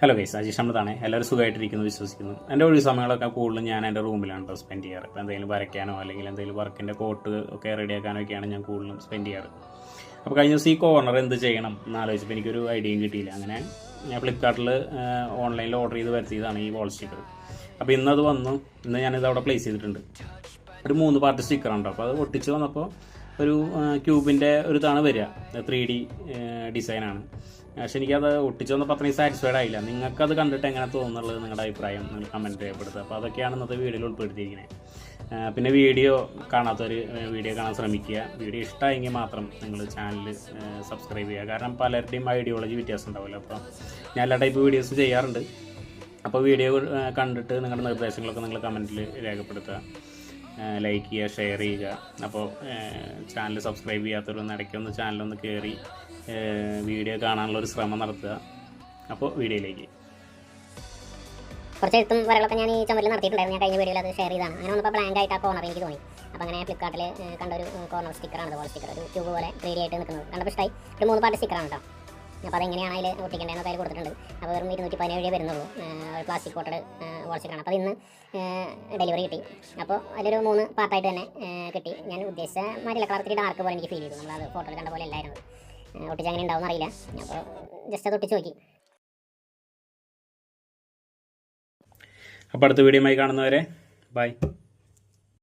Hello guys, Ajeesh അമൃതാണ്. എല്ലാവരും സുഖമായിട്ടിരിക്കുന്നു വിശ്വസിക്കുന്നു. എൻ്റെ ഒഴിവ് സമയങ്ങളൊക്കെ കൂടുതലും ഞാൻ എൻ്റെ റൂമിലാണ് സ്പെൻഡ് ചെയ്യാറ്. ഇപ്പോൾ എന്തെങ്കിലും വരയ്ക്കാനോ അല്ലെങ്കിൽ എന്തെങ്കിലും വർക്കിൻ്റെ കോട്ട് ഒക്കെ റെഡിയാക്കാനോ ഒക്കെയാണ് ഞാൻ കൂടുതലും സ്പെൻഡ് ചെയ്യാറ്. അപ്പോൾ കഴിഞ്ഞ ദിവസം ഈ കോർണർ എന്ത് ചെയ്യണം എന്നാലോചിച്ചപ്പോൾ എനിക്കൊരു ഐഡിയയും കിട്ടിയില്ല. അങ്ങനെ ഞാൻ ഫ്ലിപ്കാർട്ടിൽ ഓൺലൈനിൽ ഓർഡർ ചെയ്ത് വരുത്തിയതാണ് ഈ വാൾ സ്റ്റിക്കർ. അപ്പോൾ ഇന്നത് വന്നു. ഇന്ന് ഞാനിത് അവിടെ പ്ലേസ് ചെയ്തിട്ടുണ്ട്. ഒരു 3 പാർട്ട് സ്റ്റിക്കറുണ്ട്. അപ്പോൾ അത് ഒട്ടിച്ച് വന്നപ്പോൾ ഒരു ക്യൂബിൻ്റെ ഒരു ഇതാണ് വരിക, 3D ഡിസൈനാണ്. പക്ഷെ എനിക്കത് ഒട്ടിച്ച് വന്നപ്പോൾ അത്രയും സാറ്റിസ്ഫൈഡ് ആയില്ല. നിങ്ങൾക്കത് കണ്ടിട്ട് എങ്ങനെ തോന്നുന്നുള്ളത് നിങ്ങളുടെ അഭിപ്രായം നിങ്ങൾ കമൻറ്റ് ചെയ്യപ്പെടുത്തുക. അപ്പോൾ അതൊക്കെയാണ് ഇന്നത്തെ വീഡിയോയിൽ ഉൾപ്പെടുത്തിയിരിക്കുന്നത്. പിന്നെ വീഡിയോ കാണാത്തവർ വീഡിയോ കാണാൻ ശ്രമിക്കുക. വീഡിയോ ഇഷ്ടമായെങ്കിൽ മാത്രം നിങ്ങൾ ചാനൽ സബ്സ്ക്രൈബ് ചെയ്യുക. കാരണം പലരുടെയും ഐഡിയോളജി വ്യത്യാസം ഉണ്ടാവില്ല. അപ്പോൾ ഞാൻ എല്ലാ ടൈപ്പ് വീഡിയോസ് ചെയ്യാറുണ്ട്. അപ്പോൾ വീഡിയോ കണ്ടിട്ട് നിങ്ങളുടെ നിർദ്ദേശങ്ങളൊക്കെ നിങ്ങൾ കമൻറ്റിൽ രേഖപ്പെടുത്തുക, ലൈക്ക് ചെയ്യുക, ഷെയർ ചെയ്യുക. അപ്പോൾ ചാനൽ സബ്സ്ക്രൈബ് ചെയ്യാത്തവരൊന്ന് ഇടയ്ക്കൊന്ന് ചാനലൊന്ന് കയറി വീഡിയോ കാണാനുള്ള ഒരു ശ്രമം നടത്തുക. അപ്പോൾ വീഡിയോയിലേക്ക് കുറച്ച് എഴുത്തും വരകളൊക്കെ ഞാൻ ഈ ചുമരിൽ നടത്തിയിട്ടുണ്ടായിരുന്നു. ഞാൻ കഴിഞ്ഞ വീഡിയോയിൽ അത് ഷെയർ ചെയ്താണ്. അങ്ങനെ വന്നപ്പോൾ ബ്ലാങ്ക് ആയിട്ട് ആ കോർണർ എനിക്ക് തോന്നി. അപ്പോൾ അങ്ങനെ ഫ്ലിപ്കാർട്ടിൽ കണ്ട ഒരു കോർണർ സ്റ്റിക്കറാണ്, വാൾ സ്റ്റിക്കർ, ഒരു ട്യൂബ് പോലെ 3D ആയിട്ട് നിൽക്കുന്നത് കണ്ടപ്പോൾ ഇഷ്ടമായി. ഒരു 3 പാർട്ട് സ്റ്റിക്കറാണ് കേട്ടോ. അപ്പോൾ അതെങ്ങനെയാണ് അതിൽ ഒട്ടിക്കേണ്ടതെന്ന് അതിൽ കൊടുത്തിട്ടുണ്ട്. അപ്പോൾ വെറും 217 വരുന്നുള്ളൂ. പ്ലാസ്റ്റിക് കോട്ടഡ് വാൾ സ്റ്റിക്കറാണ്. അപ്പോൾ ഇന്ന് ഡെലിവറി കിട്ടി. അപ്പോൾ അതിലൊരു 3 പാർട്ടായിട്ട് തന്നെ കിട്ടി. ഞാൻ ഉദ്ദേശിച്ച മാതിരി കളർ ഡാർക്ക് പോലെ എനിക്ക് ഫീൽ ചെയ്തു. നമ്മളത് ഫോട്ടോയിൽ കണ്ട പോലെ അല്ലായിരുന്നു. ഒട്ടിച്ച് അങ്ങനെ ഉണ്ടാവും അറിയില്ല. അപ്പോൾ ജസ്റ്റ് അത് ഒട്ടിച്ച് നോക്കി. അപ്പോൾ അടുത്ത വീഡിയോയുമായി കാണുന്നവരെ ബൈ.